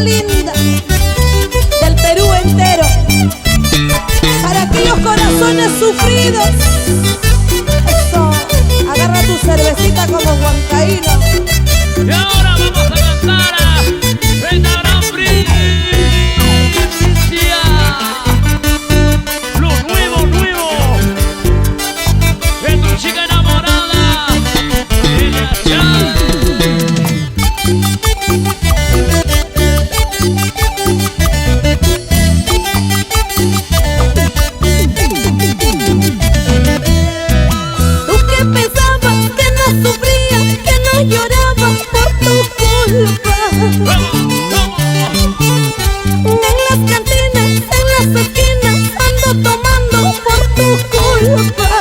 linda del Perú entero, para aquellos corazones sufridos. Eso, agarra tu cervecita como Huancaíno. Y ahora vamos a cantar a esta gran primicia. Lo nuevo, nuevo de tu chica enamorada, Ella Chan. Tú que pensabas que no sufría, que no lloraba por tu culpa. En las cantinas, en las esquinas, ando tomando por tu culpa.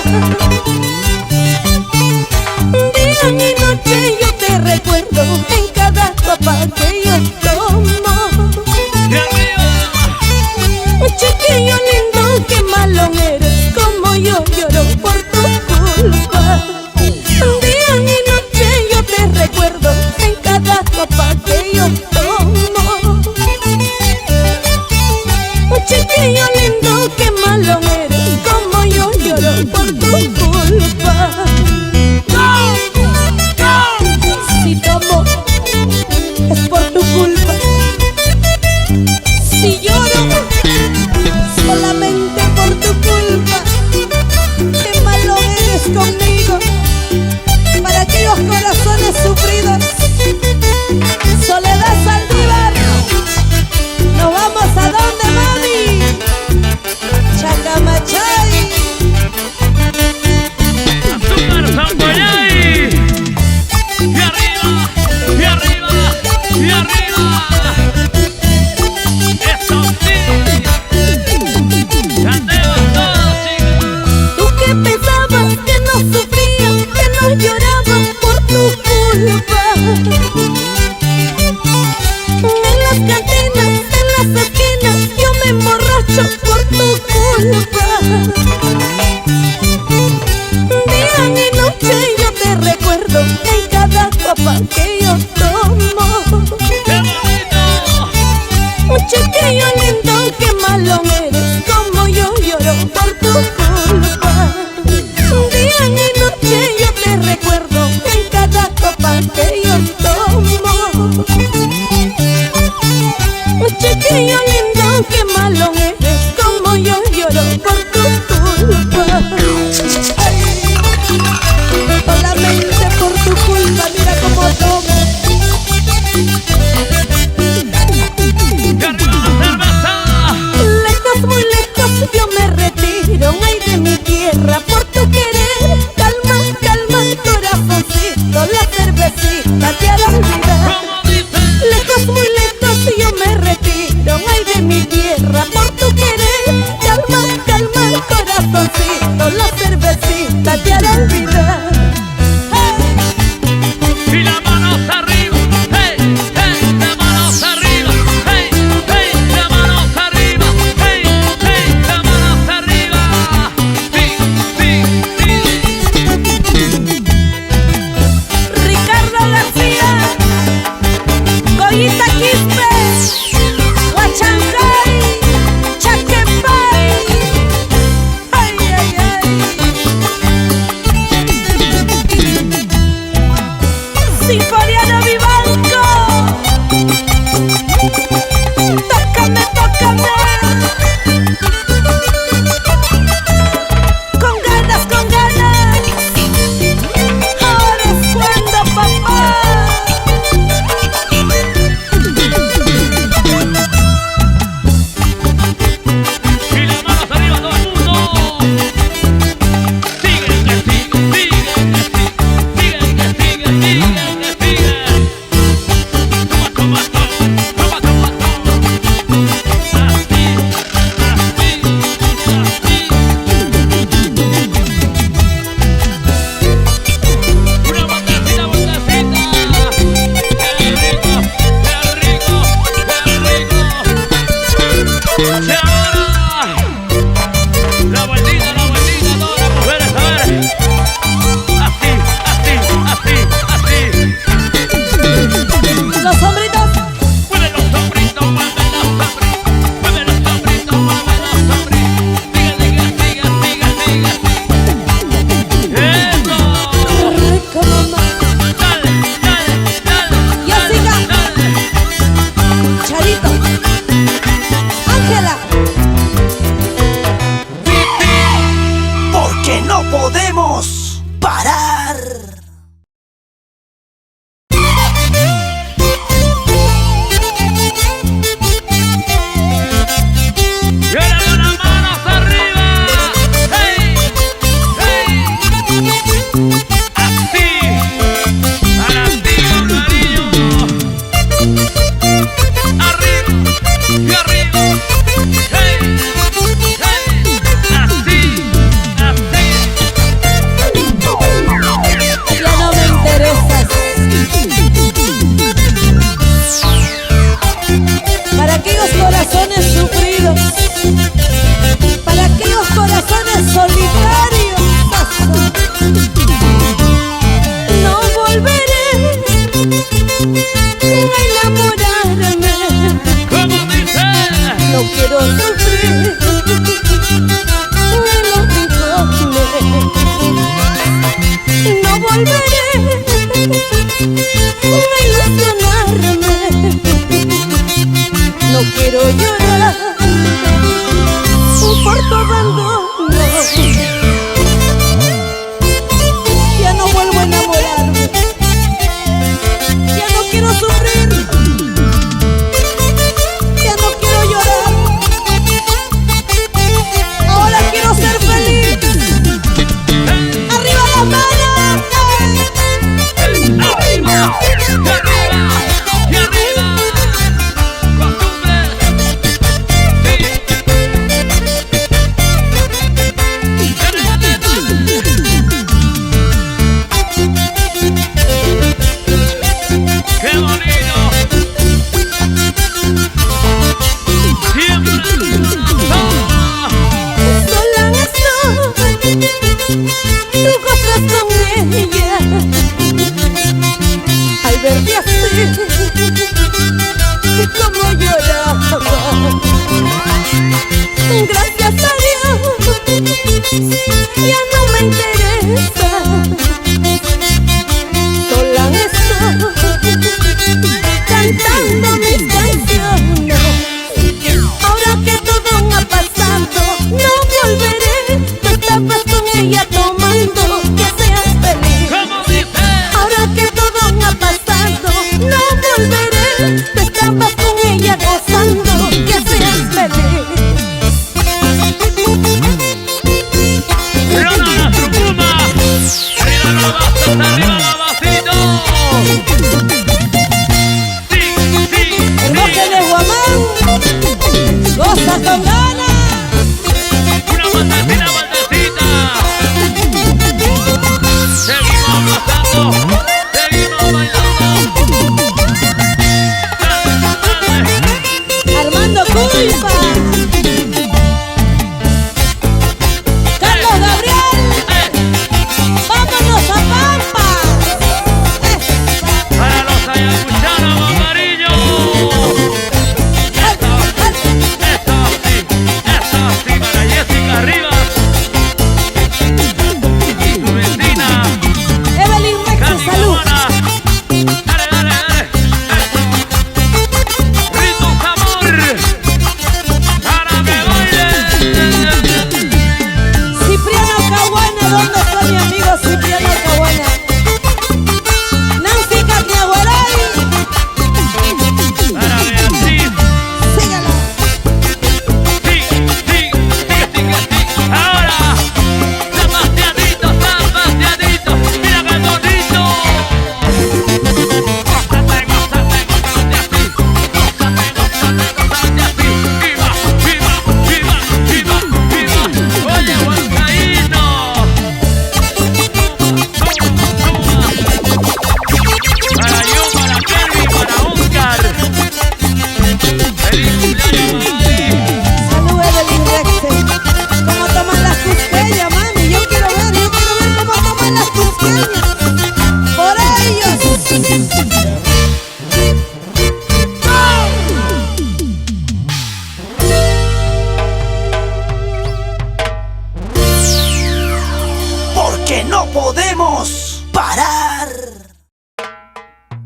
Día y noche yo te recuerdo en cada copa que yo tomo. Y arriba, Un chiquillo lindo, qué malo eres, como yo lloro por tu culpa. Día y noche yo te recuerdo en cada copa que yo tomo. Un chiquillo lindo, qué malo eres, como yo lloro por tu culpa. Si tomo, es por tu culpa. Si lloro, solamente por tu culpa. Qué malo eres conmigo. Para aquellos corazones sufridos, Soledad Saldívar. Nos vamos a donde, mami. Chacamachay. Azúcar Zamboyay. Y arriba, y arriba, y arriba. Eso sí. Cantemos todos, chicos. Tú que pensabas que no sufría, que no lloraba por tu culpa. En las cantinas, en las esquinas, yo me emborracho por tu culpa. Día y noche yo te recuerdo en cada copa que yo tomo. ¡Qué bonito! Un chiquillo lindo, qué malo eres, como yo lloro por tu culpa. Día y noche yo te recuerdo en cada copa que yo tomo. Un chiquillo lindo, qué malo eres, como yo lloro por tu culpa. Ay, solamente por tu culpa, mira cómo tomo. ¡Y arriba la cerveza! Lejos, muy lejos, yo me retiro, ay de mi tierra, por tu querer. Calma, calma, corazoncito, la cervecita te hará olvidar. ¿Cómo dice? Lejos, muy lejos, yo me retiro, ay de mi tierra, por tu querer. Calma, calma, corazoncito, la cervecita te hará olvidar. Y las manos arriba, hey, hey, las manos arriba, hey, hey, las manos arriba, hey, hey, las manos arriba. Sí, sí, sí. Ricardo García, Goyita Quispe, Huachancay, Chaquepay. Ay, ay, ay. Sinfoniano Vivanco, tócame, tócame. Con ganas, con ganas. Ahora es cuando, papá. Y las manos arriba todo el mundo. Sigue, que sigue, sigue, que sigue, sigue, que sigue, sigue, que sigue.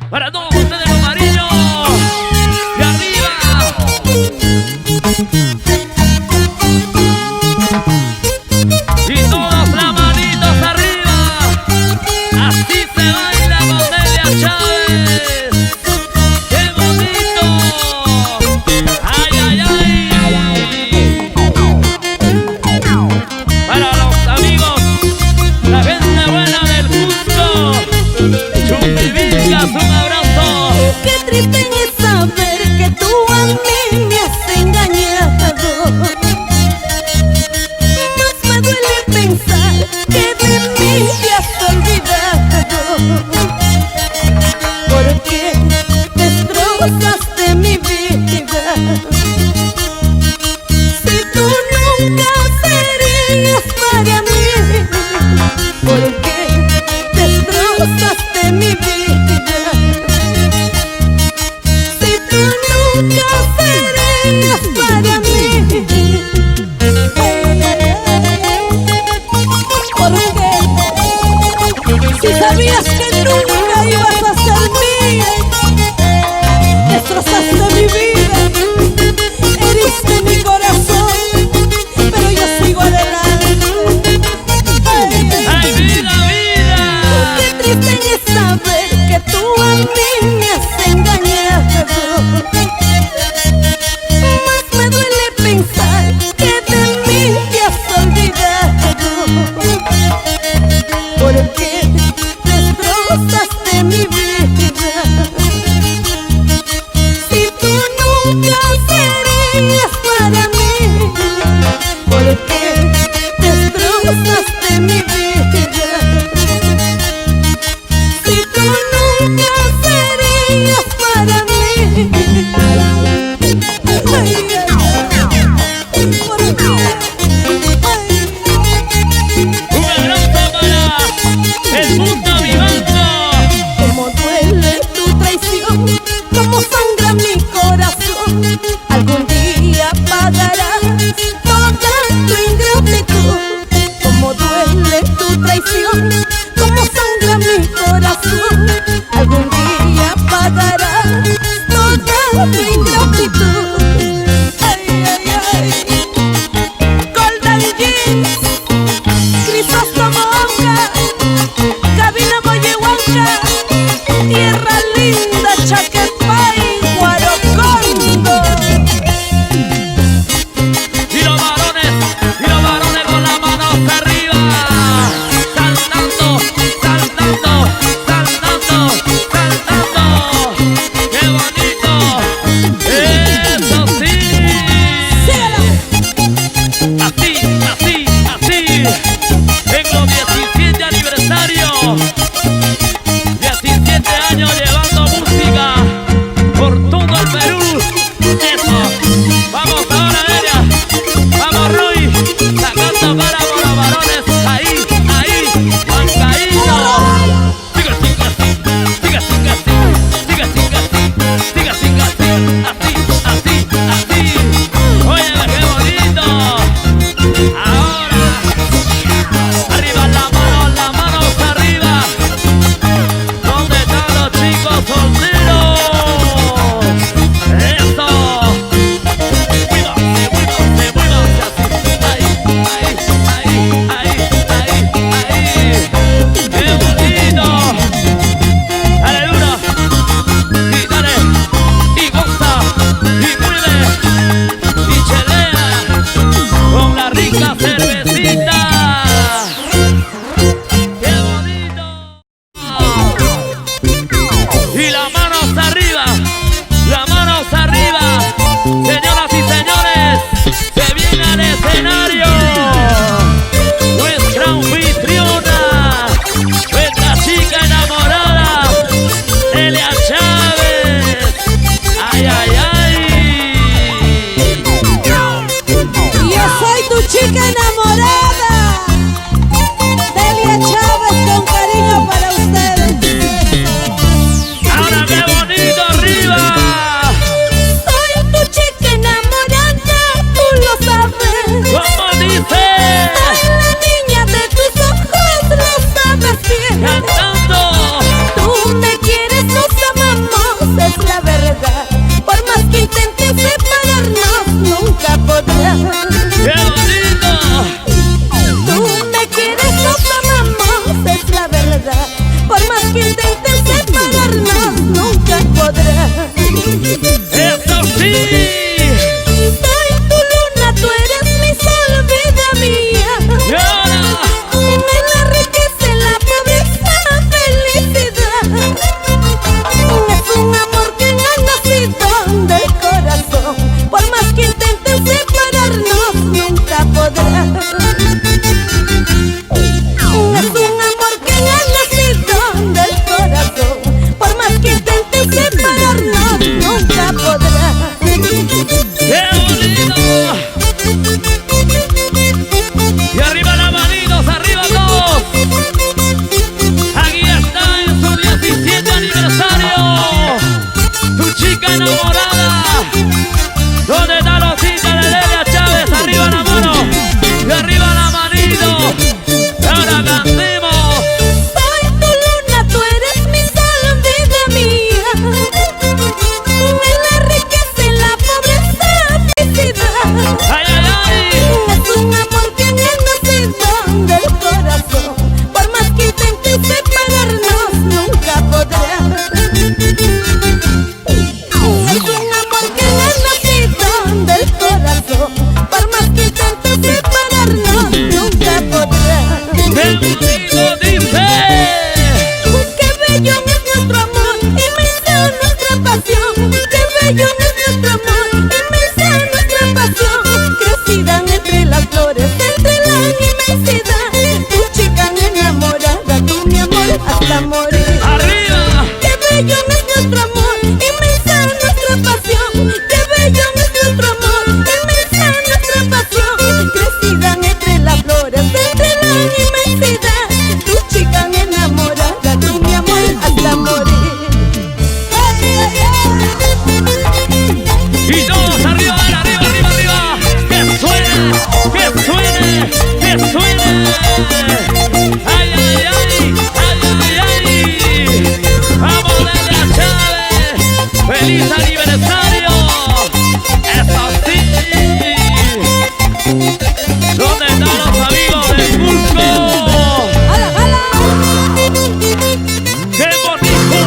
Para todos ustedes los amarillos. ¡Y arriba! Y todas las manitos arriba. Así se baila con Delia Chávez. ¡Qué bonito! ¡Ay, ay, ay! Para los amigos, la gente buena del Cusco, Chumbivilcas, un abrazo. Qué triste es saber que tú a mí me has engañado. Más me duele pensar que de mí te has olvidado. Porque destrozaste mi vida. Si tú nunca serías para mí. Porque destrozaste mi vida. Nunca serás para mí. Porque si sabías que nunca ibas a ser mía, destrozaste mi vida, heriste mi corazón, pero yo sigo adelante. ¡Ay, vida, vida! Qué triste es saber que tú a mí me has engañado. Más me duele pensar que de mí te has olvidado. Porque destrozaste mi vida. Ahora qué bonito arriba. Soy tu chica enamorada, tú lo sabes. ¿Cómo dice? Soy la niña de tus ojos, lo sabes bien. Cantando. Tú me quieres, nos amamos, es la verdad. Por más que intenten separarnos, nunca podrás. ¡Qué bonito! Tú me quieres, nos amamos, es la verdad. Por más que intenten separarnos, nunca podrás. ¡Eso sí! Soy tu luna, tú eres mi sol, vida mía. ¡Y ahora! Me enriquece la pobreza, felicidad. Es un amor que no ha nacido del corazón. Por más que intenten separarnos, nunca podrás. Es un amor que no ha nacido del corazón. Por más que intenten separarnos, nunca podrás. ¡Qué bonito! Y arriba las manitos, arriba todos. Aquí está en su 17 aniversario. Tu chica enamorada. ¿Dónde está los hijos de Delia Chávez? Arriba la mano. Y arriba la manito. Y ahora cantemos. Soy tu luna, tú eres mi sol, vida mía. Me enriquece la pobreza, felicidad. ¡Ay, ay, ay! Es un amor que no ha nacido del corazón. Por más que intenten separarnos, nunca podrás. Es un amor que no ha nacido del corazón. Por más que intenten separarnos, nunca podrás. ¡Qué bonito dice! Qué bello es nuestro amor, inmensa nuestra pasión. Qué bello es nuestro amor, inmensa nuestra pasión. Crecida entre las flores, entre la inmensidad. Tu chica enamorada, tú mi amor hasta morir. ¡Arriba! Qué bello es nuestro amor, inmensa nuestra pasión. Qué bello es nuestro amor, inmensa nuestra pasión. Crecida entre las flores, entre la inmensidad. Tu chica enamorada, tú mi amor hasta morir. Ay, ay, Y todos arriba, arriba, arriba, arriba. Que suene, que suene, que suene. Ay, ay, ay, ay, ay, ay. Vamos, Delia Chávez. Feliz aniversario. Eso sí. ¿Dónde están los amigos del Cusco? ¡Hala, hala! ¡Qué bonito!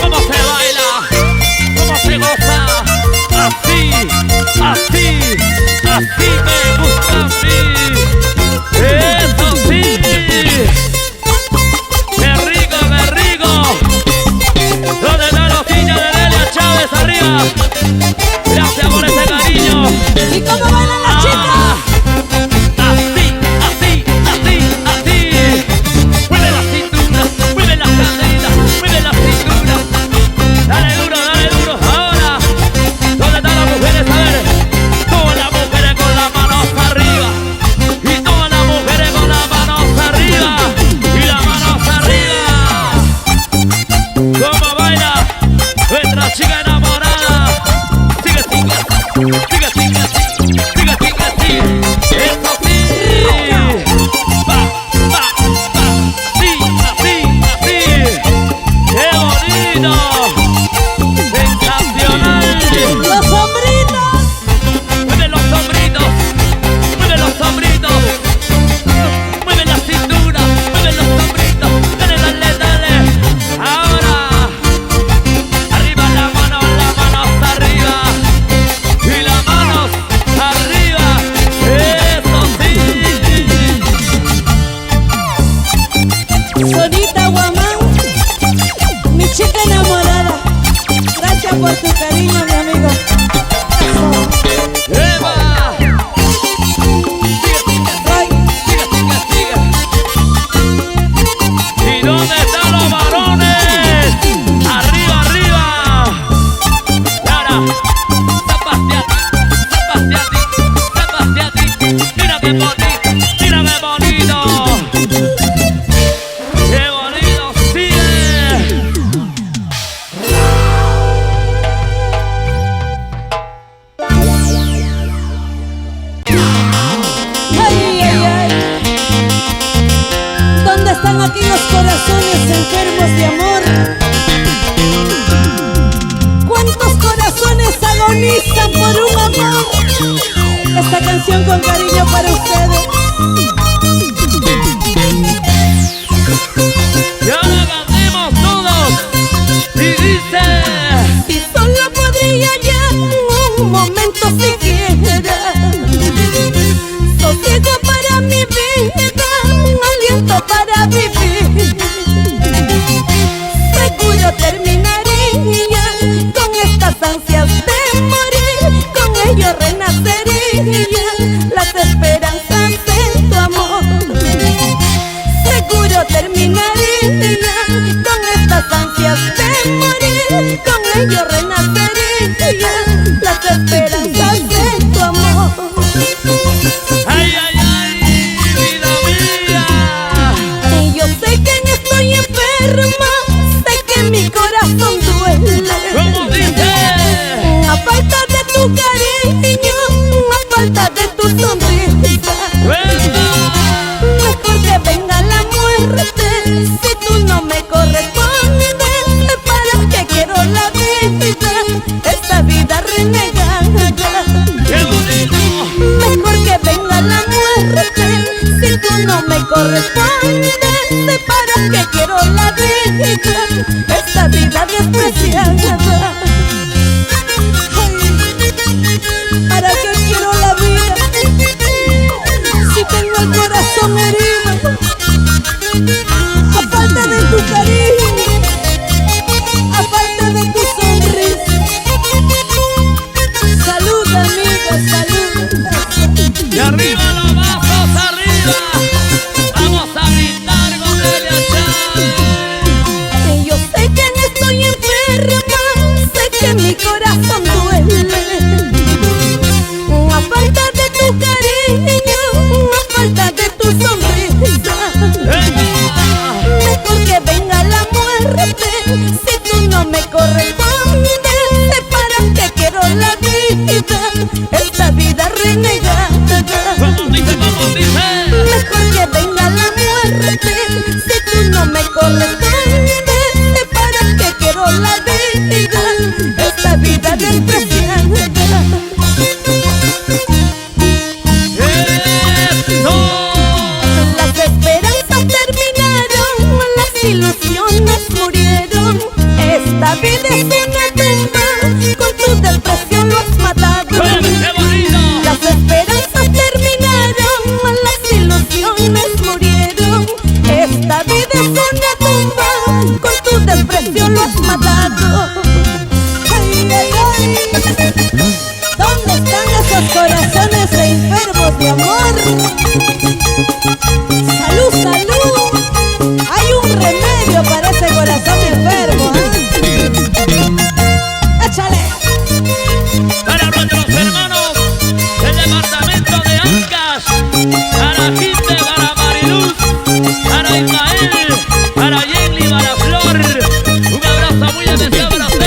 ¿Cómo se baila? ¿Cómo se goza? Así, así, así me gusta a mí. ¡Eso sí! ¡Qué rico, qué rico! ¿Dónde están los niños de Delia Chávez arriba? Gracias por ese cariño. ¿Y cómo bailan las chicas? Así, así, así, así. Mueve la cintura, mueve las caderas, mueve la cintura. Dale duro, ahora. ¿Dónde están las mujeres? A ver, todas las mujeres con las manos arriba. Y todas las mujeres con las manos arriba. Y las manos arriba. ¿Cómo baila nuestra chica enamorada? Sigue, sigue, sigue, sigue, sigue, sigue, sigue. Eso sí. Va, va, va. Sí, así, así. ¡Qué bonito! ¡Sensacional! ¡Los hombritos! ¡Mueve los sombritos! ¡Mueve los sombritos! ¡Mueve la cintura! ¡Mueve los sombritos! ¡Dale, dale, dale! ¡Ahora! Arriba las manos arriba. Y las manos arriba. ¡Eso sí! Sonita Guamán, mi chica enamorada. Gracias por tu cariño, mi amigo. ¡Eva! Sigue, sigue, sigue, sigue, sigue. ¿Y dónde están los varones? ¡Arriba, arriba! Y ahora, Sebastián, Sebastián, mira qué bonito, mira qué bonito. ¡Qué bonito! ¡Sigue! agonizan por un amor. Esta canción con cariño para ustedes. Y ahora cantemos todos. Y dice: si solo podría ya un momento siquiera, sosiego para mi vida, un aliento para vivir, seguro terminaría con estas ansias de morir, con ello renacería las esperanzas de tu amor. Seguro terminaría con estas ansias de morir, con ello renacería las esperanzas de tu amor. ¡ay, ay, ay, vida mía! Y yo sé que estoy enferma, sé que mi corazón duele. ¿Cómo dice? A falta de tu cariño, a falta de tu sonrisa. ¡Venga! Mejor que venga la muerte, si tú no me correspondes. ¿Para qué quiero la vida, esta vida renegada? ¡Qué bonito! Mejor que venga la muerte, si tú no me correspondes. ¿Para qué quiero la vida, esta vida despreciada? Ay, ¿para qué quiero la vida si tengo el corazón herido? A falta de tu cariño, a falta de tu sonrisa. Salud, amiga, salud. Y arriba los brazos, arriba. Vamos a brindar con el Y yo sé que estoy enferma, sé que mi corazón duele. A falta de tu cariño, a falta de tu sonrisa. Mejor que venga la muerte, si tú no me correspondes. ¿Para qué quiero la vida, esta vida renegada? ¿Cómo dice? ¿Cómo dice? Mejor que venga la muerte, si tú no me correspondes. ¿Para qué quiero la vida, esta vida despreciada? ¡Eso! Las esperanzas terminaron, las ilusiones murieron. Esta vida es una tumba, con tu depresión lo has matado. ¡Qué bonito! Las esperanzas terminaron, las ilusiones murieron. Esta vida es una tumba, con tu depresión lo has matado. Ay, ay, ay. ¿Dónde están esos corazones enfermos de amor? Salud, salud. Hay un remedio para ese corazón enfermo, ¿eh? Échale. Para nuestros hermanos del departamento de Ancash, para Quinte, para Mariluz, para Ismael, para Jenny, para Flor. Un abrazo muy especial para ustedes.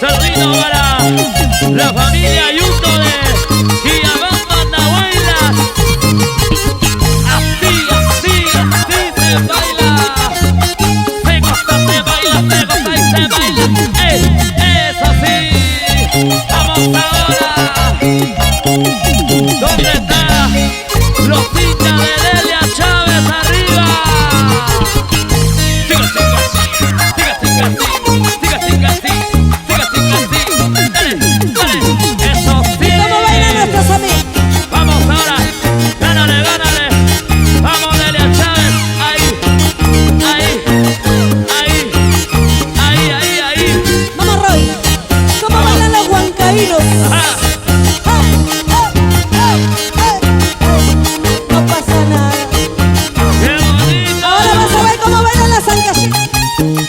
Saludito para la familia Ayundo de Quillabamba, Andahuaylas. Así, así, así se baila. Se goza, se baila, se goza y se baila. Es así. Vamos ahora. ¿Dónde están los hinchas de Delia Chávez arriba? Siga, siga, siga, siga, siga, siga, siga, siga, siga, siga. Dale, dale, eso sí. ¿Cómo bailan nuestros amigos? Vamos ahora, gánale, gánale. Vamos Delia Chávez, ahí, ahí, ahí, ahí, ahí, ahí. Vamos, Roy. ¿Cómo bailan los huancaínos? Ajá. No pasa nada. ¡Qué bonito! Ahora vas a ver cómo bailan las zancallitas.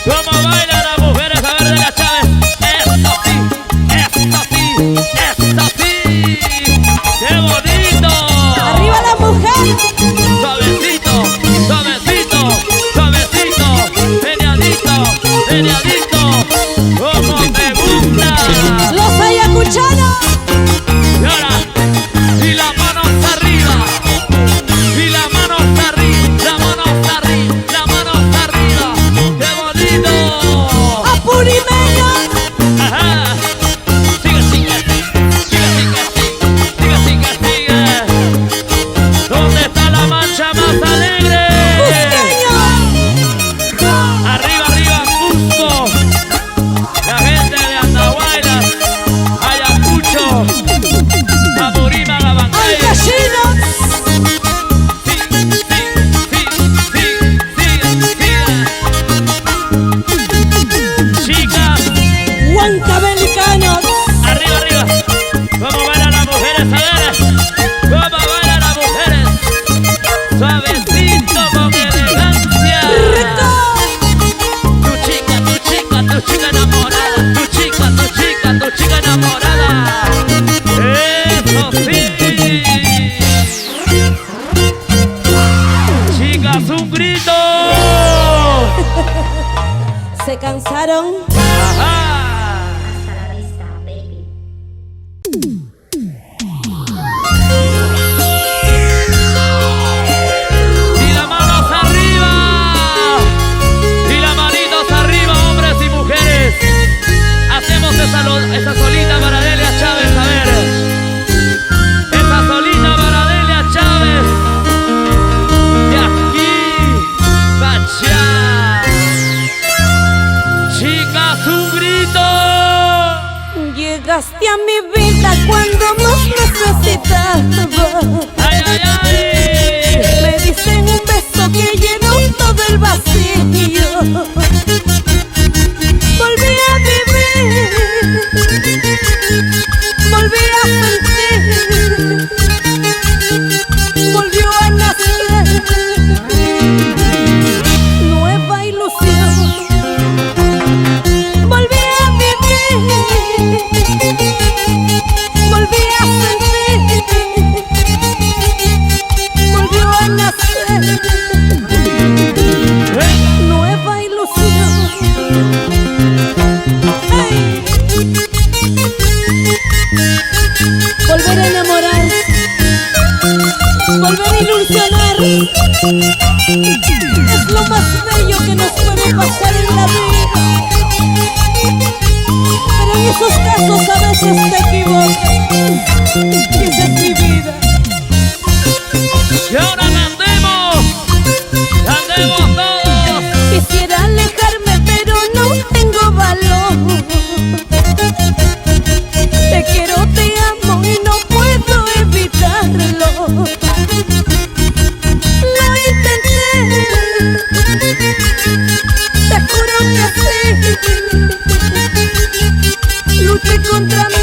¿Cómo bailan las mujeres a ver de la Chávez? Esto sí, esto sí, esto sí. ¡Qué bonito! Arriba la mujer. Suavecito, suavecito, suavecito, meneadito, meneadito, como me gusta. Los ayacuchanos. Y ahora, y las manos arriba, y las manos arriba, las manos arriba, las manos arriba. ¡Qué bonito! Apurimeños. Ajá. Sigue, sigue, sigue, sigue, sigue, sigue, sigue. ¿Dónde está la mancha más alegre? Cusqueños. Arriba, arriba, Cusco. La gente de Andahuaylas, Ayacucho, Apurímac, Abancay. Ancayinos. Sí, sí, sí, sí, sigue. Chicas, Huancavelicanos. arriba, arriba. ¿Cómo bailan las mujeres? A ver. ¿Cómo bailan las mujeres? Suavecito, con elegancia. Rico. Tu chica enamorada. Tu chica enamorada. Eso sí. Chicas, un grito. Se cansaron. Ajá. Hasta la vista, baby. Y las manos arriba. Y las manitos arriba, hombres y mujeres. Hacemos esa solita para Delia Chávez, a ver. Esa solita para Delia Chávez. De aquí, pa' allá. Chicas, un grito. Llegaste a mi vida cuando más necesitaba. Ay, ay, ay. Me diste un beso que llenó todo el vacío. Volví a vivir, volví a sentir, volvió a nacer nueva ilusión. Volví a vivir, volví a sentir, volvió a nacer nueva ilusión. ¡Ay! Volver a enamorar, volver a ilusionar, es lo más bello que nos puede pasar en la vida. Pero en esos casos a veces te equivocas. Y esa es mi vida. Y ahora cantemos todos. Quisiera alejarme pero no tengo valor. Te quiero, te amo y no puedo evitarlo. Lo intenté, te juro que sí. Luché contra mí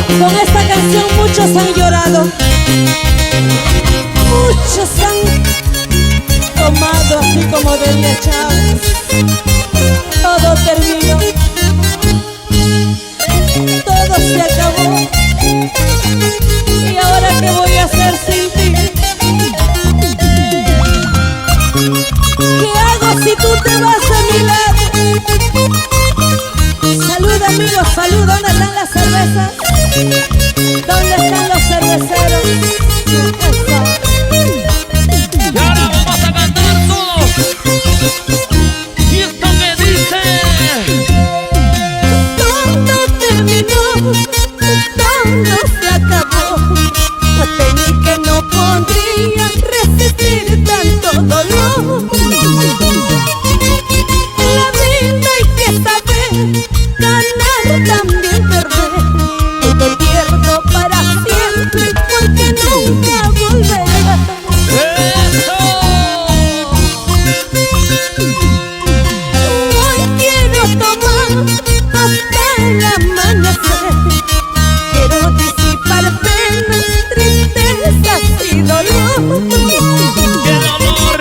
Con esta canción muchos han llorado, muchos han tomado así como Delia Chávez. Todo terminó, todo se acabó. ¿Y ahora qué voy a hacer sin ti? ¿Qué hago si tú te vas a mi lado? Salud amigos, salud. ¿Dónde están las cervezas? ¿Dónde están los cerveceros? Eso. Y ahora vamos a cantar todos. Y esto que dice: Todo terminó, todo se acabó. Temí que no podría resistir tanto dolor. La vida hay que saber ganar, también perder. Y te pierdo para siempre porque nunca volverás. ¡Eso! Hoy quiero tomar hasta el amanecer. Quiero disipar penas, tristezas y dolor. ¡Qué dolor!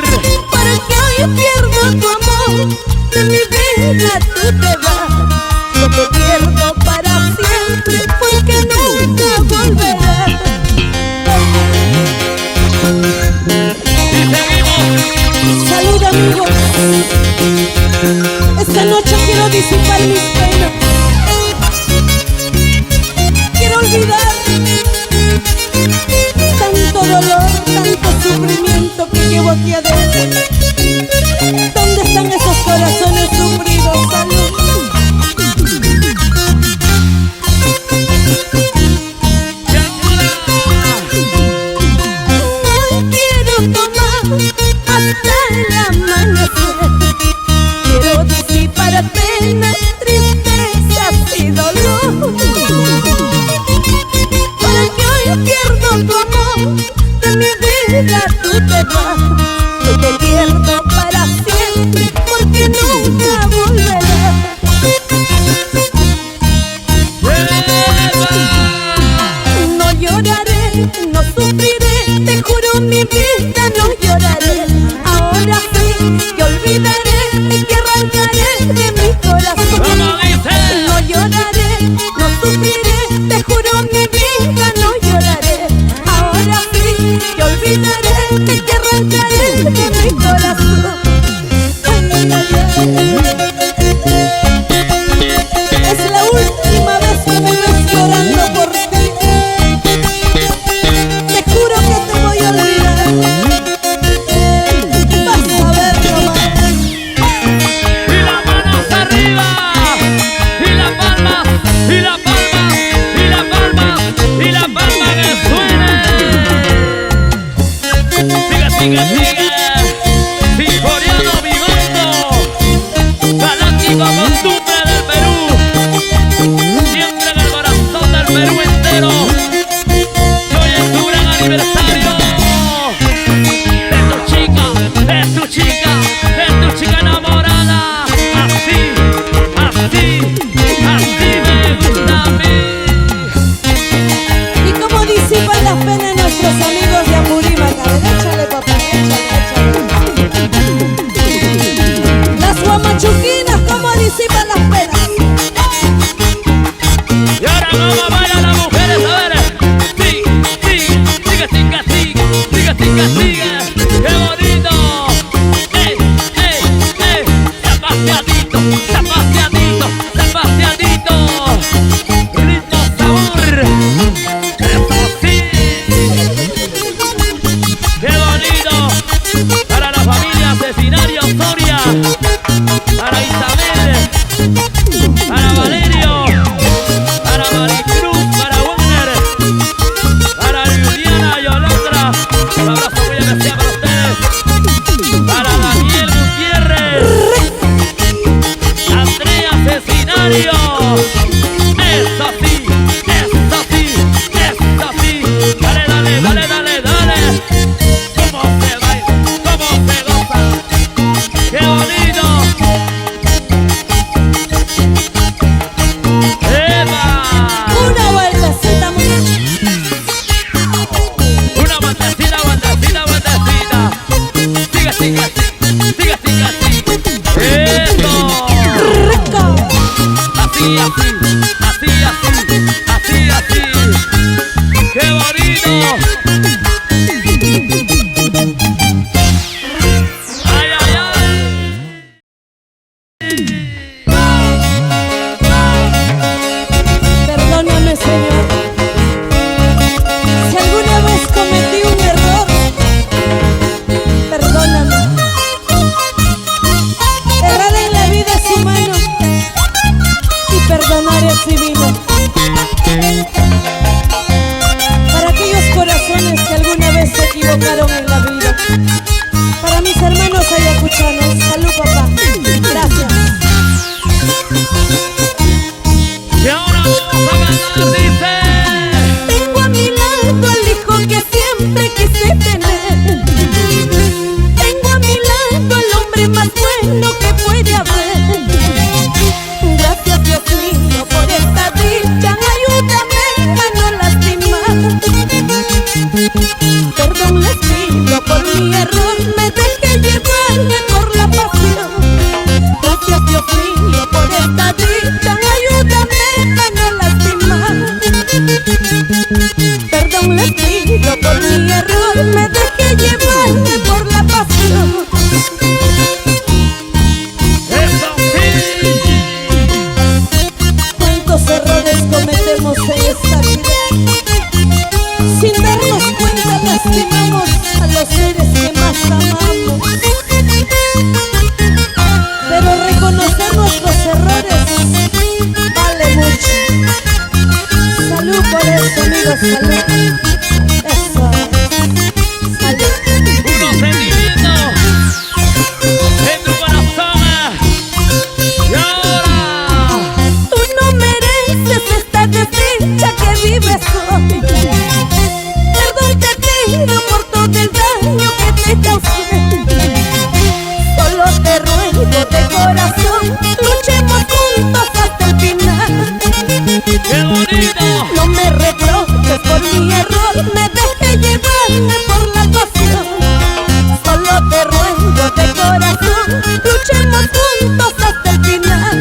Porque hoy pierdo tu amor, de mi vida tú te vas. Yo te pierdo para siempre porque nunca volverás. Y seguimos. Salud amigos, esta noche quiero disipar mis penas. Quiero olvidar tanto dolor, tanto sufrimiento que llevo aquí adentro. ¿Dónde están esos corazones sufridos? Salud. Y ahora. Hoy quiero tomar hasta el amanecer. Quiero disipar penas, tristezas y dolor. Porque hoy pierdo tu amor, de mi vida tú te vas. Yo te pierdo para siempre porque nunca volverás. No lloraré, no sufriré, te juro mi vida no lloraré. Ahora sí que olvidaré y que arrancaré de mi corazón. ¿Cómo dice? No lloraré, no sufriré, te juro mi vida no lloraré. Ahora sí que olvidaré y que arrancaré de mi corazón. Ay, ay, ay. Es la última vez que me ves llorando por ti. Te juro Perdóname, Señor, si alguna vez cometí un error. Perdóname. Errar en la vida es humano y perdonar es divino. Para aquellos corazones que alguna vez se equivocaron en la vida, para mis hermanos ayacuchanos, salud, papá. Gracias. Y ahora vamos a cantar, dice. Tengo a mi lado al hijo que siempre quise tener. Tengo a mi lado al hombre más bueno que puede haber. Gracias, Dios mío, por esta dicha. Ayúdame a no lastimar. Perdón les pido por mi error. Me dejé llevarme por la pasión. Gracias, Dios mío, por esta dicha. Ayúdame a no lastimar. Perdón les pido por mi error. Me dejé llevarme por la pasión. Eso sí. Cuántos errores cometemos en esta vida. Sin darnos cuenta lastimamos a los seres que más amamos. Pero reconocer nuestros errores vale mucho. Salud por eso, amigos, salud. Eso es. Salud. Unos sentimientos en tu corazón. Y ahora. Tú no mereces esta desdicha que vives hoy. Perdón te pido por todo el daño que te causé. Solo te ruego de corazón, luchemos juntos hasta el final. ¡Qué bonito! No me reproches por mi error, me dejé llevarme por la pasión. Solo te ruego de corazón, luchemos juntos hasta el final.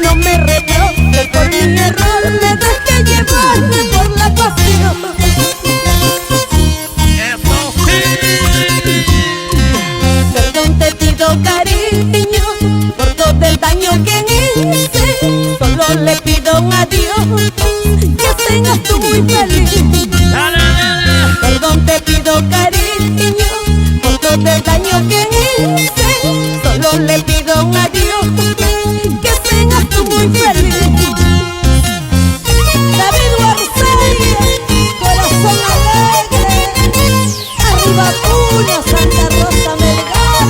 No me reproches por mi error, me dejé llevarme por la pasión. ¡Eso sí! Perdón te pido, cariño, por todo el daño que hice. Solo le pido a Dios que tengas tú muy feliz. ¡Dale, dale! Perdón te pido, cariño, por todo el daño que hice. Solo le pido a Dios que tengas tú muy feliz. David Guarzaria, corazón alegre. Arriba Puno, Santa Rosa, Melgar.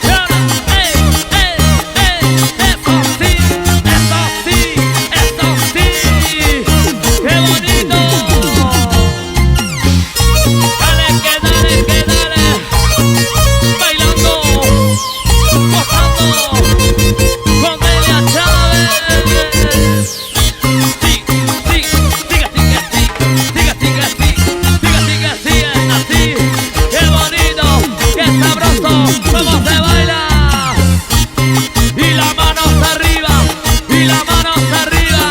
Y ahora, eso sí, eso sí, eso sí. ¡Qué bonito! Dale, que dale, bailando, gozando con Delia Chávez. Sí, sí, sigue, sigue así, sigue, sigue así, sigue, sigue así, así. ¡Qué bonito! ¡Qué sabroso! ¡Cómo se baila! Y las manos arriba, y las manos arriba,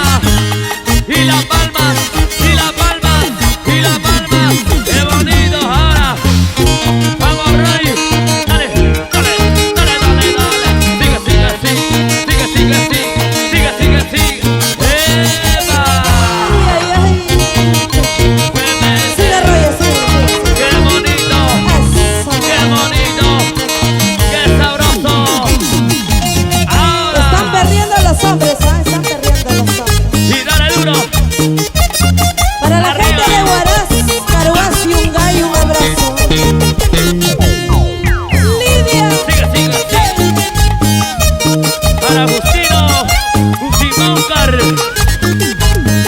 y las palmas, y las palmas, y las palmas. ¡Qué bonito! Ahora, vamos, Ray. Dale, dale, dale, dale, dale. Sigue, sigue así, sigue, sigue así, sigue, sigue así. ¡Eva! Ay, ay, ay. ¡Muévete! Sigue, Roya, sigue. ¡Qué bonito! ¡Qué bonito! ¡Qué sabroso! Están Ahora, perdiendo los hombres, ¿ah? Están perdiendo los hombres. y dale duro. Para la Arriba. gente de Huaraz, Caruaz y un gallo, un abrazo. Lidia, Sigue, sigue, sigue. Para Agustino, Ucimócar.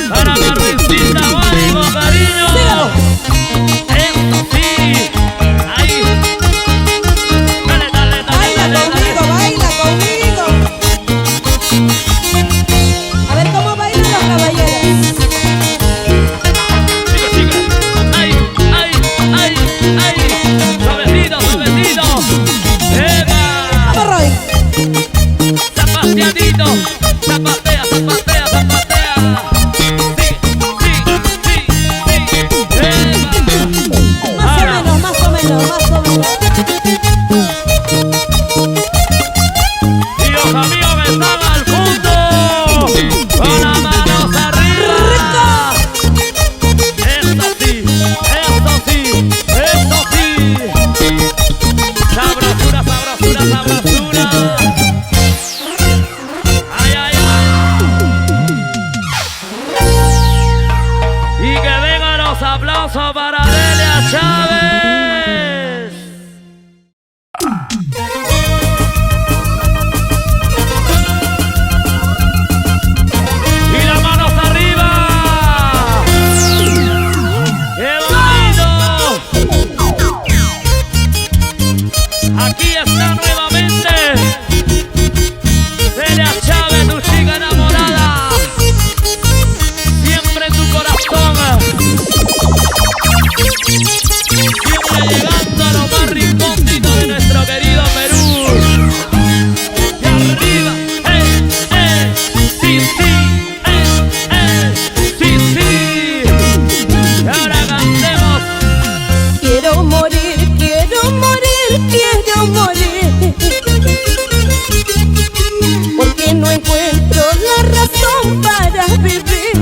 Para Marvincita, Guaymo, cariño. sígalo. Esto sí. Ahí. Dale, dale, dale, Baila dale, conmigo, dale. baila conmigo. A ver cómo bailan los caballeros. Sigue, sigue. Ay, ay, ay, ay. Suavecito, suavecito. ¡Eva! Vamos, Roy. Zapateadito. Zapatea, zapatea, zapatea. Sí, sí, sí, sí. ¡Eva! Más Ahora. o menos, más o menos, más o menos. Y los amigos me estaban al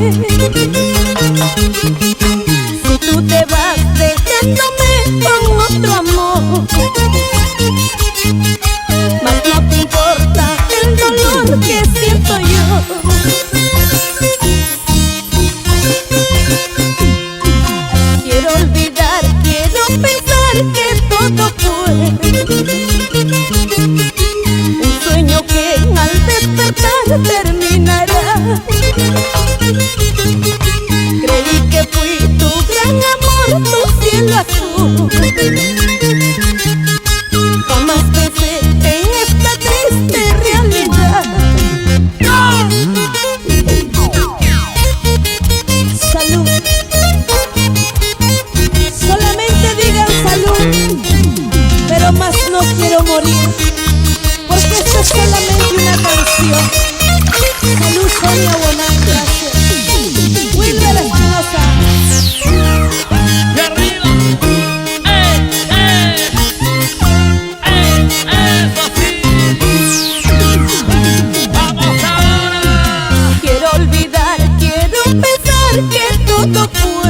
Si tú te vas dejándome con otro amor, mas no te importa el dolor que siento yo. Quiero olvidar, quiero pensar que todo fue un sueño que al despertar terminará. Creí que fui tu gran amor, tu cielo azul. Jamás pensé en esta triste realidad. Salud. Solamente digan salud, pero más no quiero morir, porque esto es solamente una canción. Salud, Sonia Bonán, gracias. Wilber Espinosa. ¡Y arriba! ¡Eso sí! ¡Vamos ahora! Quiero olvidar, quiero pensar que todo fue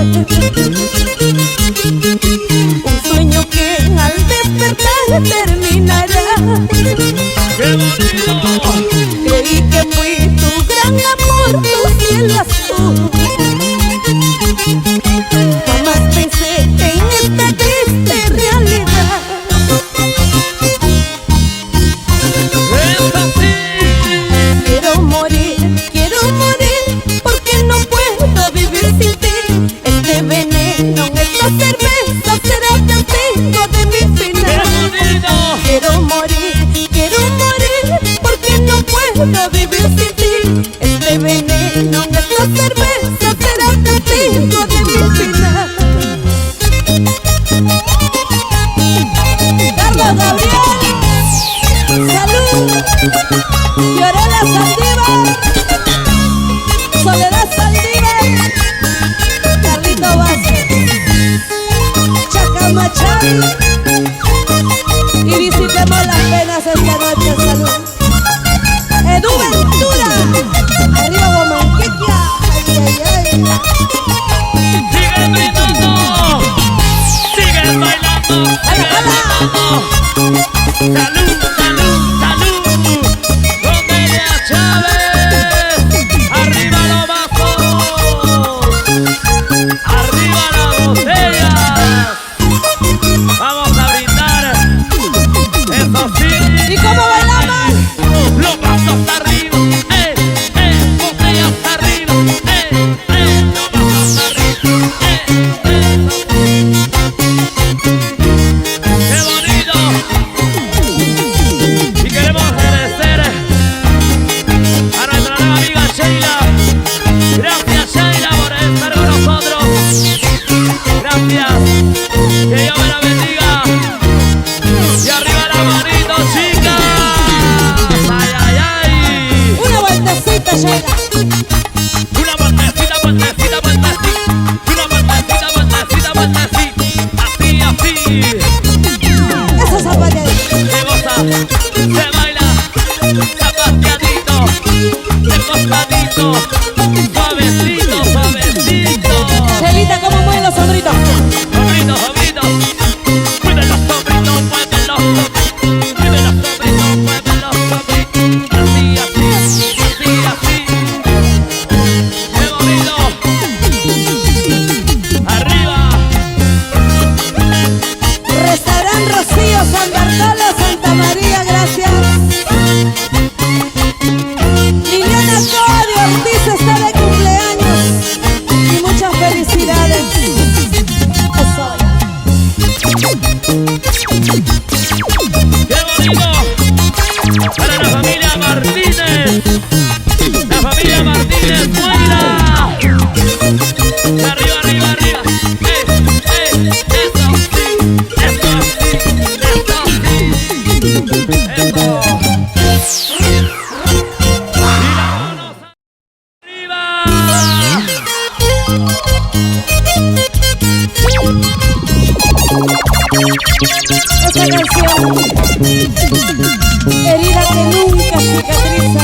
un sueño que al despertar terminará. ¡Qué bonito! Creí que fui tu gran amor, tu cielo azul. Jamás pensé en esta triste realidad. ¡Eso sí! Quiero morir, porque no puedo vivir sin ti. Este veneno, esta cerveza será el castigo de mi ¡Qué final. bonito! Quiero morir, porque no puedo vivir sin ti. Este veneno, esta cerveza será el castigo de mi final. Carlos Gabriel, salud. Fiorella Saldívar, Soledad Saldívar, Carlito Vázquez, Chacamachán. Y visitemos las penas esta noche, salud. Edu Ventura, arriba Guamanquequia, ay, ay, ay. ¡Sigue brindando! ¡Sigue bailando! ¡Sigue bailando! ¡Salud, salud, salud! ¡Romelia Chávez! ¡Arriba los vasos! ¡Arriba las botellas! ¡Vamos a brindar! ¡Eso sí! ¿Y cómo bailamos? ¡Los vasos arriba! ¡Botellas arriba! ¡Los vasos arriba! ¡Qué bonito! Y queremos agradecer a nuestra nueva amiga Sheila. Gracias, Sheila, por estar con nosotros. Gracias. Que Dios me la bendiga. Y arriba la manito, chicas. ¡Ay, ay, ay! Una vueltecita, Sheila. Una vueltecita, vueltecita, vueltecita. Una vueltecita, vueltecita, vueltecita. Así, así. Eso zapateadito. Se goza, se baila, zapateadito, de costadito, suavecito, suavecito. Sheilita, ¿cómo mueven los sombritos? Sombritos, sombritos, mueve los sombritos, mueve los sombritos, mueve los sombritos, mueve los sombritos. Así, así, así, así. Qué bonito. Arriba. Restaurant Rocío, San Bartolo, Santa María, gracias. Liliana Codio Ortiz está de cumpleaños y muchas felicidades. Eso. ¡Qué bonito! Para la familia Martínez. La familia Martínez, ¡buena! Arriba, arriba, arriba. Eso sí, eso sí, eso sí. Eso. Y las manos arriba. Esta canción, herida que nunca cicatriza,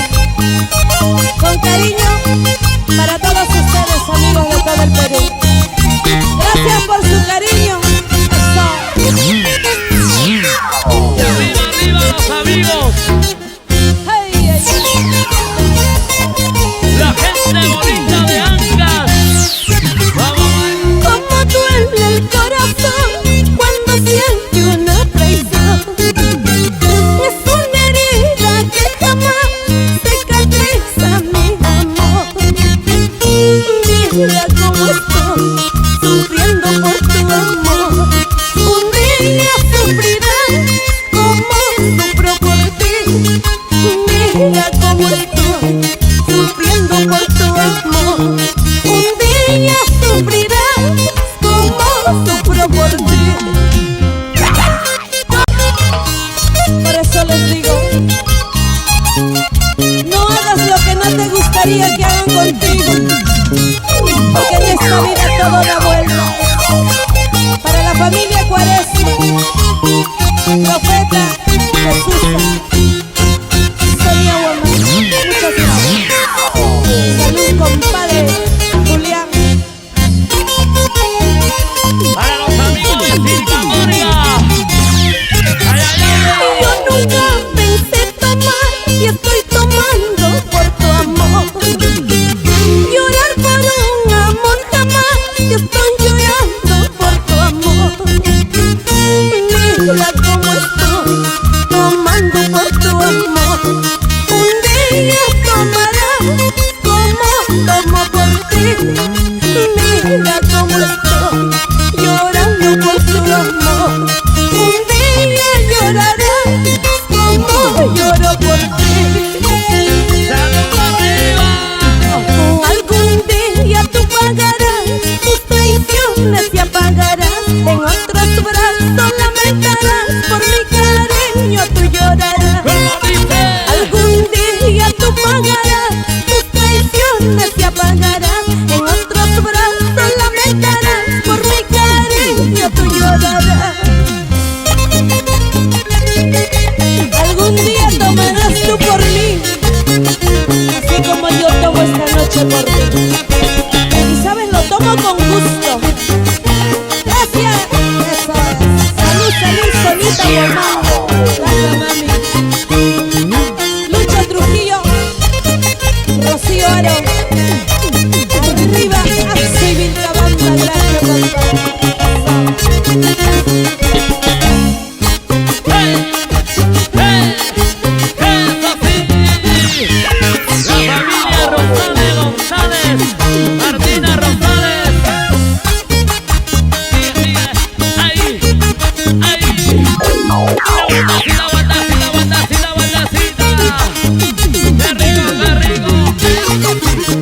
con cariño para todos ustedes. gustaría que hagan contigo, porque en esta vida todo da vuelta. Para la familia Cuaresma, Profeta, Jesús, Sonia Woman, muchas gracias. Salud, compadre Julián. Para los amigos de Santa Mónica. Ay, ay, ay. Yo nunca pensé tomar y estoy tomando por tu amor. Llorar por un amor jamás, y estoy llorando por tu amor. Mira cómo estoy tomando por tu amor. Un día tomarás como tomo por ti. Mira cómo estoy llorando por tu amor. Un día llorarás como lloro por ti. ¡Salud arriba! Algún día tú pagarás tus traiciones y apagarás. En otros brazos lamentarás, por mi cariño tú llorarás. ¿Cómo dice? Algún día tú pagarás tus traiciones y apagarás. En otros brazos lamentarás, por mi cariño tú llorarás. Algún día tomarás tú por mí, así como yo tomo esta noche por ti. Y sabes, lo tomo con gusto. Gracias. Eso es. Salud, salud, solita, mamá. Gracias, mami. Lucho Trujillo, Rocío Aro. Arriba, así Vilca Banda. Gracias, compadre. ¡Hey! ¡Hey! ¡Eso sí! La familia Rosales González, Martina Rosales. Sigue, sigue. Ahí, ahí. La bandacita, la bandacita, la bandacita. ¡Qué rico, qué rico!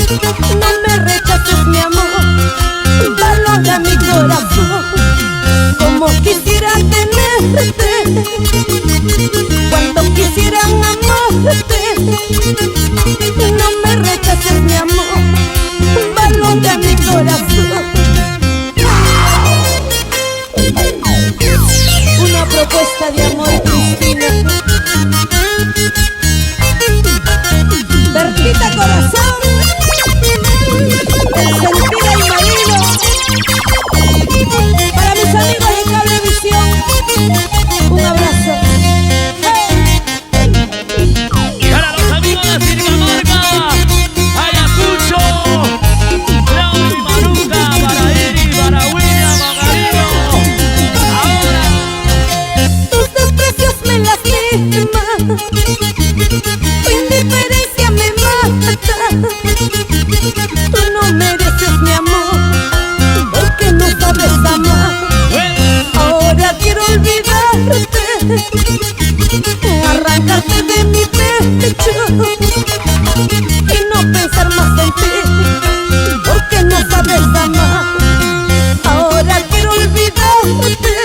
No me rechaces mi amor, valora mi corazón. Como quisiera tenerte, cuando quisieran amarte. No me rechaces mi amor, valora mi corazón. Una propuesta de amor, Cristina. Bertita Corazón, el sentir al marido. Para mis amigos de Cablevisión, un abrazo. Para los amigos de Sirgamarca, Ayacucho, Raúl y Maruca, para Iri, para William, Magarino. Ahora Tus desprecios me lastiman, tu indiferencia me mata. Tú no mereces mi amor, porque no sabes amar. Ahora quiero olvidarte, arrancarte de mi pecho y no pensar más en ti, porque no sabes amar. Ahora quiero olvidarte,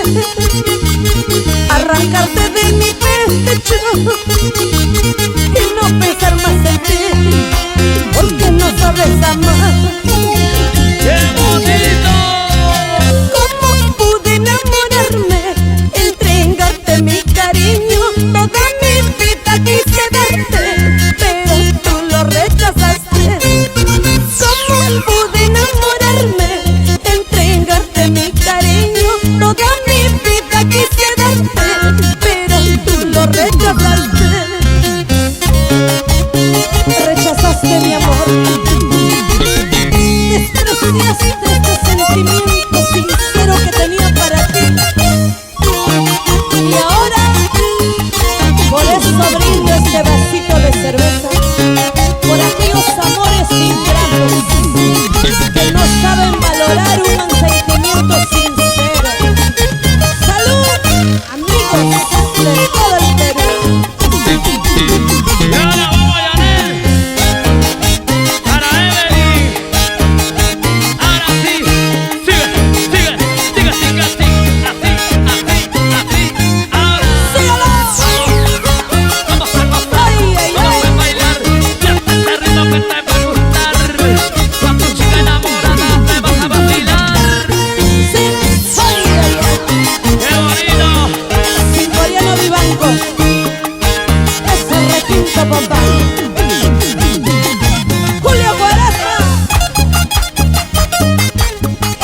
arrancarte de mi pecho y no pensar más en ti, porque no sabes amar. ¡qué bonito! ¿Cómo pude enamorarme, entregarte mi cariño? Toda mi vida quise darte, pero tú lo rechazaste. ¿Cómo pude enamorarme, entregarte mi cariño? Toda mi vida quise darte, pero tú lo rechazaste. Rechazaste mi amor, despreciaste este sentimiento sincero que tenía para ti. Y ahora, por eso brindo este vasito de cerveza, por aquellos amores ingratos que no saben valorar un sentimiento sincero. ¡Salud, amigos de todo el Perú! Y ahora vamos a Yanel, para Evelyn. Ahora sí, sigue, sigue, sigue, sigue, así, así, así, así. Ahora ¡Sígalo! vamos a gozar, ¡Ay, ay, vamos ay! a bailar. Y este ritmo que te va a gustar. Con tu chica enamorada te vas a vacilar. ¡Sí! ¡Ay, ay, ay! ¡Qué bonito! Sin Coreano Vivanco, ese requinto papá. Julio Cuaresma,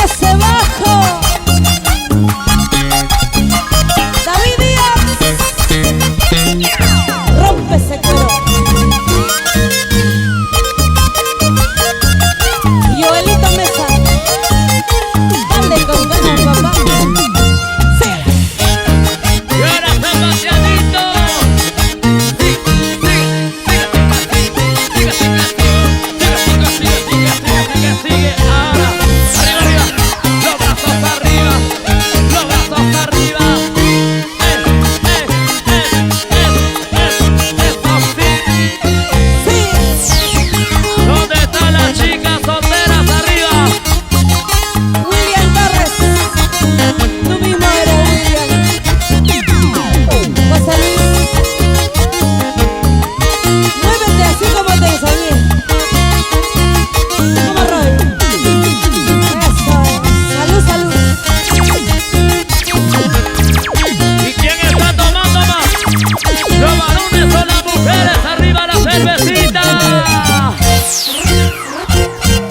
ese bajo. David Díaz, rompe ese coro. Joelito Mesa, dale con ganas papá. Sí. Y ahora Sebastianito. Sigue, sigue, sigue, sigue, sigue, sigue, sigue, sigue, sigue, sigue, sigue. Ahora, arriba, arriba, los brazos arriba, los brazos arriba. Eso sí. Sí, ¿Dónde están las chicas solteras arriba? William Torres, tú mismo eres William. José Luis, muévete así como te enseñé. Como Roy. Eso es. Salud, salud. ¿Y quién está tomando más? Los varones o las mujeres, arriba la cervecita.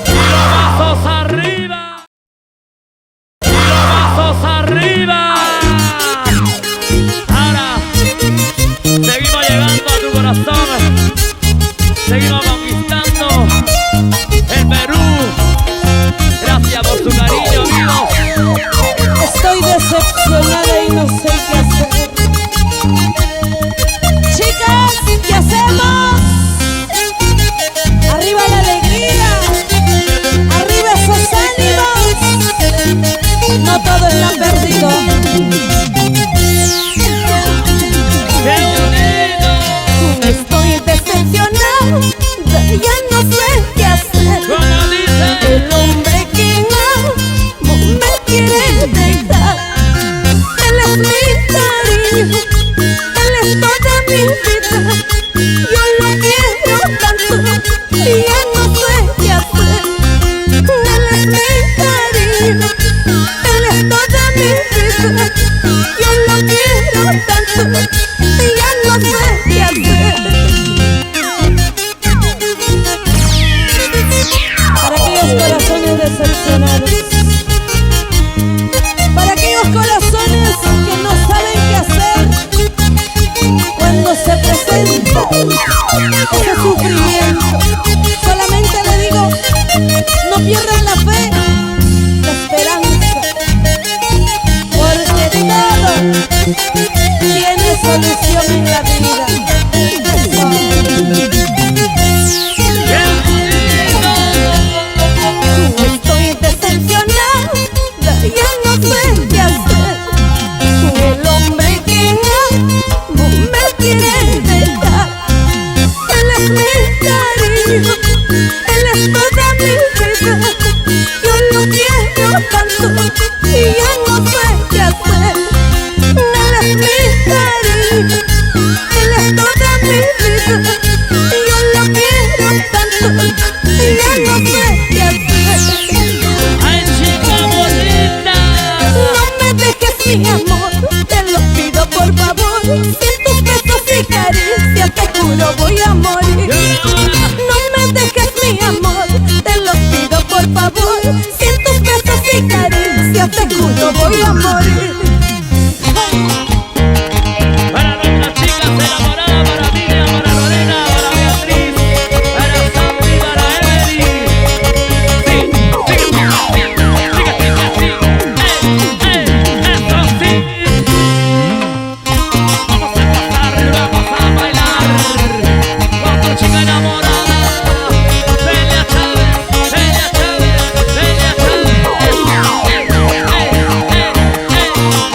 Y los vasos arriba. Y los vasos arriba. Ahora, seguimos llegando a tu corazón. Seguimos conquistando el Perú. Gracias por su cariño, amigos. Estoy decepcionada y no sé qué hacer. Chicas, ¿qué hacemos? Arriba la alegría, arriba esos ánimos. No todo está perdido. ¡Qué bonito! Estoy decepcionada, ya no sé qué hacer. mi amor, te lo pido por favor. Sin tus besos y caricias te juro voy a morir. No me dejes mi amor, te lo pido por favor. Sin tus besos y caricias te juro voy a morir. Para nuestras chicas enamoradas, para Miriam, para Lorena, para Beatriz, para Sandy, para Evelyn. Sí, sigue así, eso sí. Vamos a bailar con tu chica enamorada. Celia Chávez, Celia Chávez, Celia Chávez.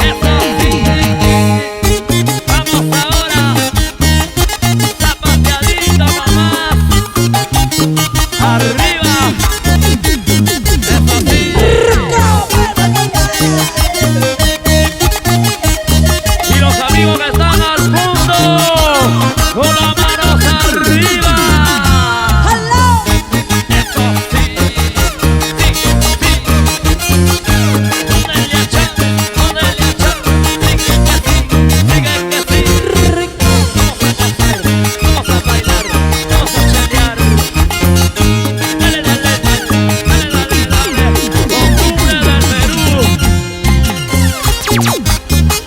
Eso sí. Vamos ahora, zapateadito mamá, arriba, eso sí. Y los amigos que están al fondo, con las manos arriba. Eso sí, sí, sí. Delia Chávez, Delia Chávez, sigue que sí. Vamos a bailar, vamos a chalear. Dale, dale, dale, dale, dale, dale. Octubre del Perú.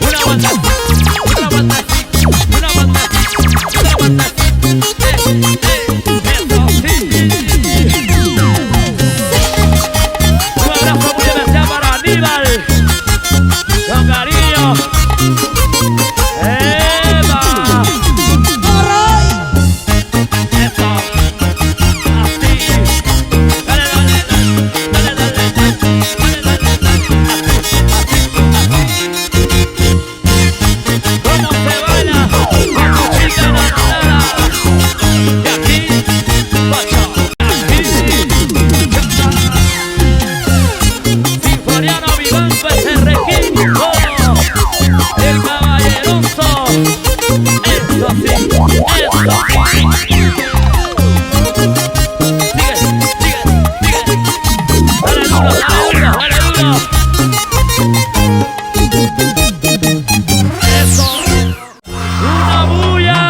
Una banda, una banda, una banda, una banda. Eso sí. Un abrazo muy especial para Aníbal. Con cariño. ¡Eva! Eso. Así. Dale, dale, dale, dale, dale, dale, dale, dale, dale. Así. ¿Cómo se baila? Con tu chica enamorada. Y aquí, pacha, aquí. Sinfoniano Vivanco ese requinto. El caballeroso. Eso sí, eso sí. Sigue, sigue, sigue. Dale duro, dale duro, dale duro. Eso. Una bulla.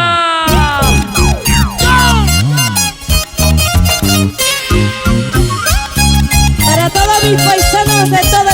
Para todos mis paisanos de todo